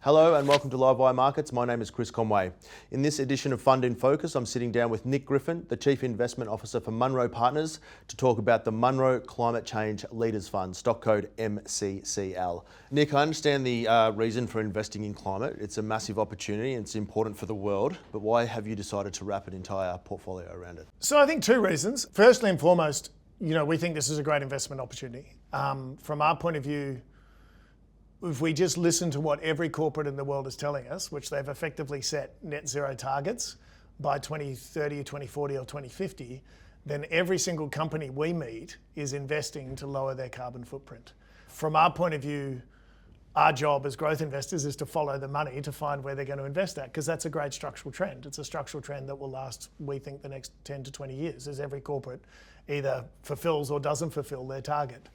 Hello and welcome to Live Wire Markets. My name is Chris Conway. In this edition of Fund in Focus, I'm sitting down with Nick Griffin, the Chief Investment Officer for Munro Partners, to talk about the Munro Climate Change Leaders Fund, stock code MCCL. Nick, I understand the reason for investing in climate. It's a massive opportunity and it's important for the world, but why have you decided to wrap an entire portfolio around it? So I think two reasons. Firstly and foremost, we think this is a great investment opportunity. From our point of view, if we just listen to what every corporate in the world is telling us, which they've effectively set net zero targets by 2030 or 2040 or 2050, then every single company we meet is investing to lower their carbon footprint. From our point of view, our job as growth investors is to follow the money to find where they're going to invest at, because that's a great structural trend. It's a structural trend that will last, we think, the next 10 to 20 years, as every corporate either fulfills or doesn't fulfill their target.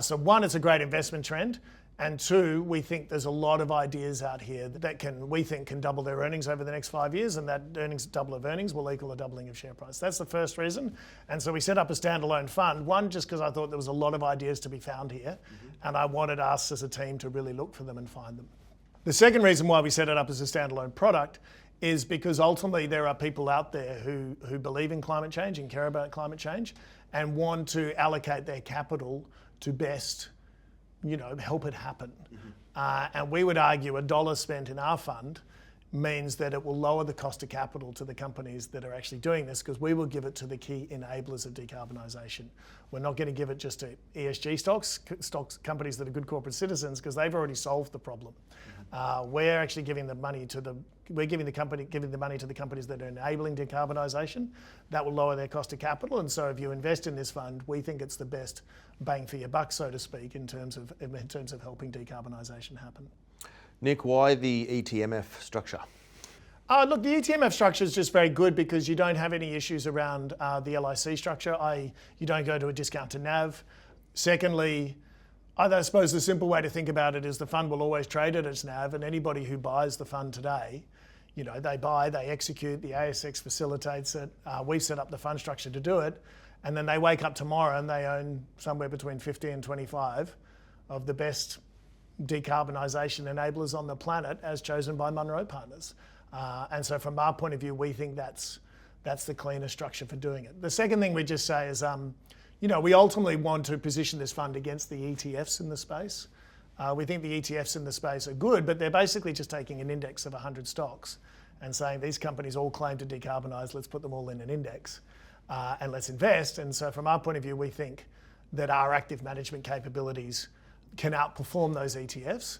So one, it's a great investment trend. And two, we think there's a lot of ideas out here that we think can double their earnings over the next 5 years, and that double of earnings will equal a doubling of share price. That's the first reason. And so we set up a standalone fund, one, just because I thought there was a lot of ideas to be found here, and I wanted us as a team to really look for them and find them. The second reason why we set it up as a standalone product is because ultimately there are people out there who believe in climate change and care about climate change and want to allocate their capital to best help it happen. And we would argue $1 spent in our fund means that it will lower the cost of capital to the companies that are actually doing this, because we will give it to the key enablers of decarbonisation. We're not going to give it just to ESG stocks, companies that are good corporate citizens, because they've already solved the problem. We're actually giving the money to the money to the companies that are enabling decarbonisation. That will lower their cost of capital, and so if you invest in this fund, we think it's the best bang for your buck, so to speak, in terms of helping decarbonisation happen. Nick, why the ETMF structure? Look, the ETMF structure is just very good because you don't have any issues around the LIC structure. You don't go to a discount to NAV. Secondly, I suppose the simple way to think about it is the fund will always trade at its NAV, and anybody who buys the fund today, they buy, they execute, the ASX facilitates it, we set up the fund structure to do it, and then they wake up tomorrow and they own somewhere between 50 and 25 of the best decarbonisation enablers on the planet as chosen by Munro Partners. And so from our point of view, we think that's the cleaner structure for doing it. The second thing we just say is, we ultimately want to position this fund against the ETFs in the space. We think the ETFs in the space are good, but they're basically just taking an index of 100 stocks and saying these companies all claim to decarbonise, let's put them all in an index and let's invest. And so from our point of view, we think that our active management capabilities can outperform those ETFs.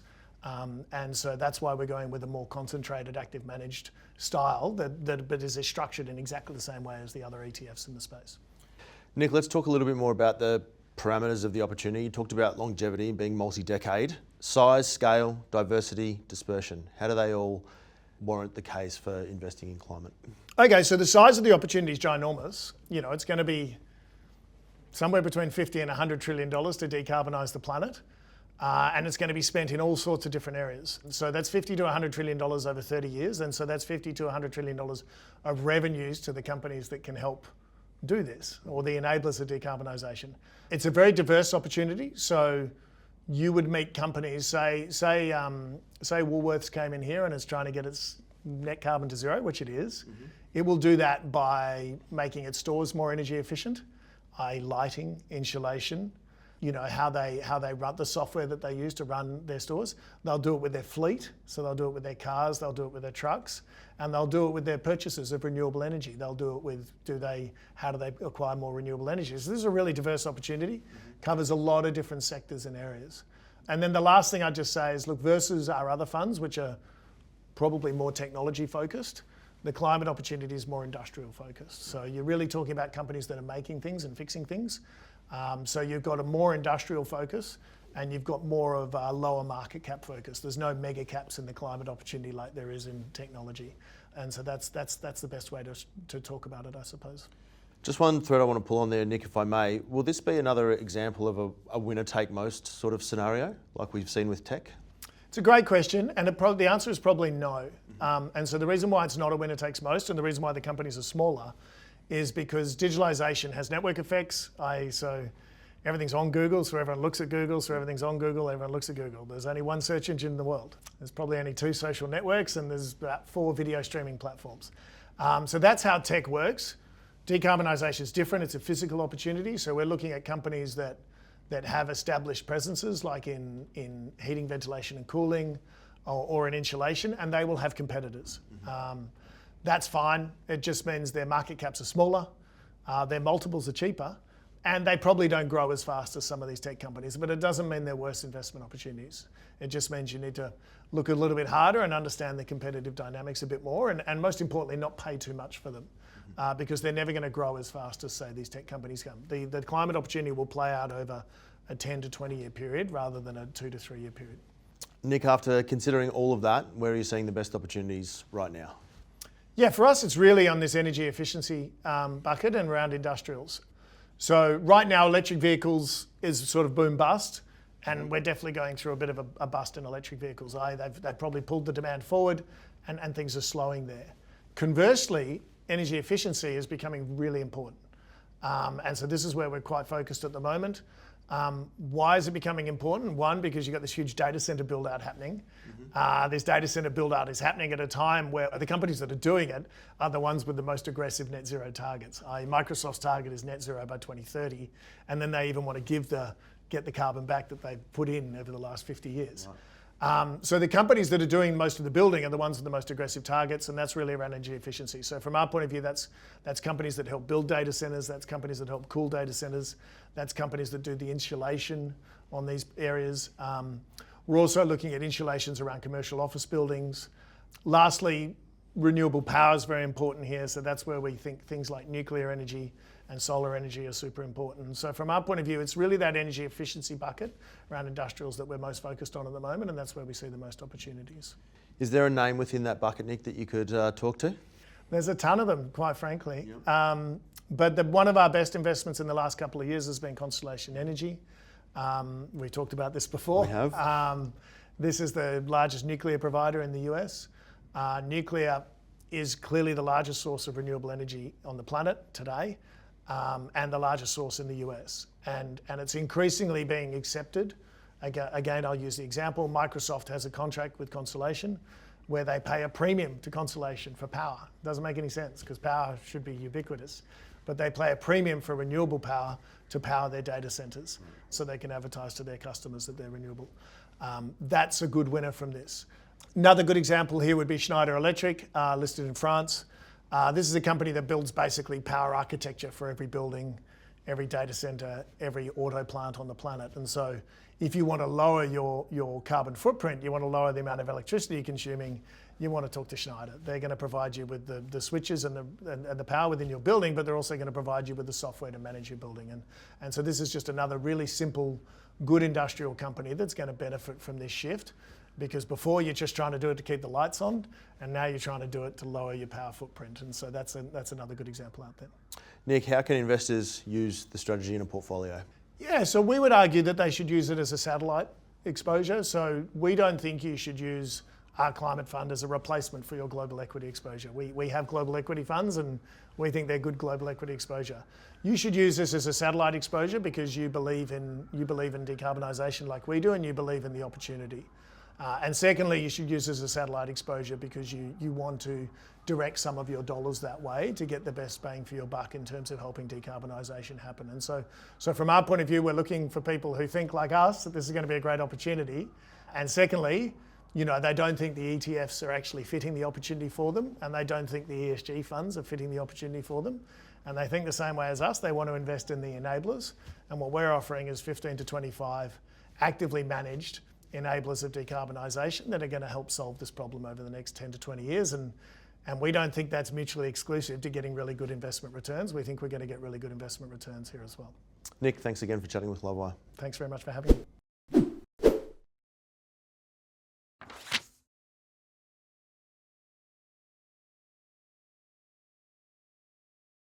And so that's why we're going with a more concentrated, active managed style but is structured in exactly the same way as the other ETFs in the space. Nick, let's talk a little bit more about the parameters of the opportunity. You talked about longevity being multi-decade, size, scale, diversity, dispersion. How do they all warrant the case for investing in climate? Okay, so the size of the opportunity is ginormous. It's going to be somewhere between $50 and $100 trillion to decarbonise the planet. And it's going to be spent in all sorts of different areas. So that's $50 to $100 trillion over 30 years. And so that's $50 to $100 trillion of revenues to the companies that can help do this, or the enablers of decarbonisation. It's a very diverse opportunity. So you would meet companies, say Woolworths came in here and is trying to get its net carbon to zero, which it is. It will do that by making its stores more energy efficient, lighting, insulation, how they run the software that they use to run their stores. They'll do it with their fleet, so they'll do it with their cars, they'll do it with their trucks, and they'll do it with their purchases of renewable energy. They'll do it with how do they acquire more renewable energy. So this is a really diverse opportunity, covers a lot of different sectors and areas. And then the last thing I'd just say is, look, versus our other funds, which are probably more technology focused, the climate opportunity is more industrial focused. So you're really talking about companies that are making things and fixing things. So you've got a more industrial focus, and you've got more of a lower market cap focus. There's no mega caps in the climate opportunity like there is in technology. And so that's the best way to talk about it, I suppose. Just one thread I want to pull on there, Nick, if I may. Will this be another example of a winner-take-most sort of scenario, like we've seen with tech? It's a great question, and the answer is probably no. And so the reason why it's not a winner-takes-most, and the reason why the companies are smaller, is because digitalisation has network effects. So everything's on Google, so everyone looks at Google, so everything's on Google, everyone looks at Google. There's only one search engine in the world. There's probably only 2 social networks, and there's about 4 video streaming platforms. So that's how tech works. Decarbonisation is different. It's a physical opportunity. So we're looking at companies that have established presences, like in heating, ventilation and cooling, or in insulation, and they will have competitors. That's fine. It just means their market caps are smaller, their multiples are cheaper, and they probably don't grow as fast as some of these tech companies, but it doesn't mean they're worse investment opportunities. It just means you need to look a little bit harder and understand the competitive dynamics a bit more, and most importantly, not pay too much for them, because they're never going to grow as fast as, say, these tech companies come. The climate opportunity will play out over a 10 to 20 year period rather than a 2 to 3 year period. Nick, after considering all of that, where are you seeing the best opportunities right now? Yeah, for us, it's really on this energy efficiency bucket and around industrials. So right now, electric vehicles is sort of boom bust, and we're definitely going through a bit of a bust in electric vehicles. They've probably pulled the demand forward, and things are slowing there. Conversely, energy efficiency is becoming really important. And so this is where we're quite focused at the moment. Why is it becoming important? One, because you've got this huge data center build out happening. This data center build out is happening at a time where the companies that are doing it are the ones with the most aggressive net zero targets. Microsoft's target is net zero by 2030, and then they even want to get the carbon back that they've put in over the last 50 years. Right. So the companies that are doing most of the building are the ones with the most aggressive targets, and that's really around energy efficiency. So from our point of view, that's companies that help build data centers, that's companies that help cool data centers, that's companies that do the insulation on these areas. We're also looking at insulations around commercial office buildings. Lastly, renewable power is very important here, so that's where we think things like nuclear energy and solar energy are super important. So from our point of view, it's really that energy efficiency bucket around industrials that we're most focused on at the moment, and that's where we see the most opportunities. Is there a name within that bucket, Nick, that you could talk to? There's a ton of them, quite frankly. Yep. But one of our best investments in the last couple of years has been Constellation Energy. We talked about this before. We have. This is the largest nuclear provider in the US. Nuclear is clearly the largest source of renewable energy on the planet today, and the largest source in the US. And it's increasingly being accepted. Again, I'll use the example. Microsoft has a contract with Constellation where they pay a premium to Constellation for power. Doesn't make any sense because power should be ubiquitous. But they pay a premium for renewable power to power their data centers so they can advertise to their customers that they're renewable. That's a good winner from this. Another good example here would be Schneider Electric, listed in France. This is a company that builds basically power architecture for every building, every data center, every auto plant on the planet. And so if you want to lower your carbon footprint, you want to lower the amount of electricity you're consuming, you want to talk to Schneider. They're going to provide you with the switches and the power within your building, but they're also going to provide you with the software to manage your building. And so this is just another really simple, good industrial company that's going to benefit from this shift, because before you're just trying to do it to keep the lights on, and now you're trying to do it to lower your power footprint. And so that's another good example out there. Nick, how can investors use the strategy in a portfolio? Yeah, so we would argue that they should use it as a satellite exposure. So we don't think you should use our climate fund as a replacement for your global equity exposure. We have global equity funds, and we think they're good global equity exposure. You should use this as a satellite exposure because you believe in decarbonisation like we do, and you believe in the opportunity. And secondly, you should use this as a satellite exposure because you want to direct some of your dollars that way to get the best bang for your buck in terms of helping decarbonisation happen. And so from our point of view, we're looking for people who think like us that this is going to be a great opportunity. And secondly, they don't think the ETFs are actually fitting the opportunity for them, and they don't think the ESG funds are fitting the opportunity for them. And they think the same way as us. They want to invest in the enablers. And what we're offering is 15 to 25 actively managed enablers of decarbonisation that are going to help solve this problem over the next 10 to 20 years. And we don't think that's mutually exclusive to getting really good investment returns. We think we're going to get really good investment returns here as well. Nick, thanks again for chatting with Livewire. Thanks very much for having me.